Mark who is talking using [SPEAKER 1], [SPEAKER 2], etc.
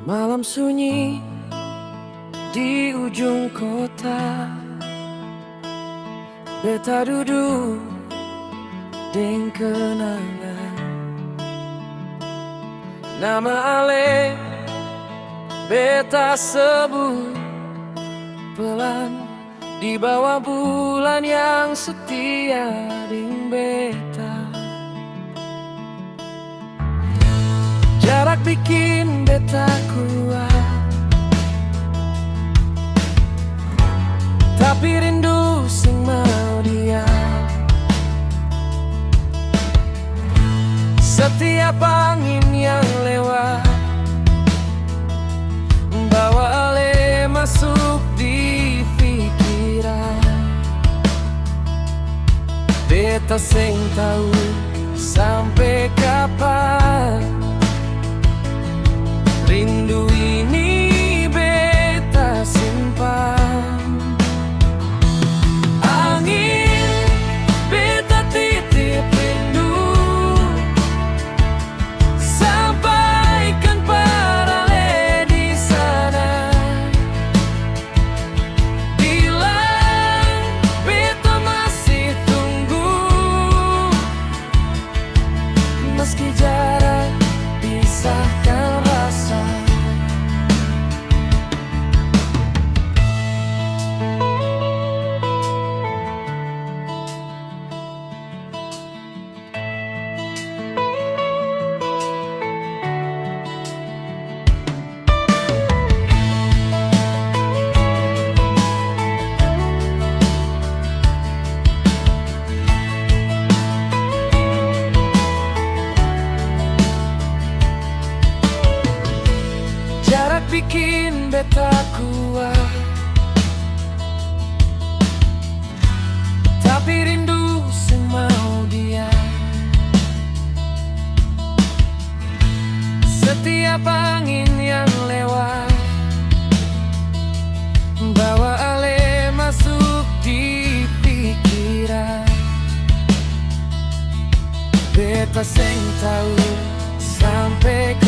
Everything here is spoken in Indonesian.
[SPEAKER 1] Malam sunyi di ujung kota, beta duduk deng kenangan. Nama ale beta sebut pelan di bawah bulan yang setia deng beta. Jarak bikin beta kuat, tapi rindu sing mau diam. Setiap angin yang lewat bawa ale masuk di pikiran. Beta sing tahu sampai kapan rindu ini beta simpan. Angin beta titip rindu, sampaikan para le di sana. Bilang beta masih tunggu, meski jarak pisahkan rasa. Jarak bikin beta kuat, tapi rindu sing mau diam. Setiap angin yang lewat bawa ale masuk di pikiran. Beta sing tahu sampai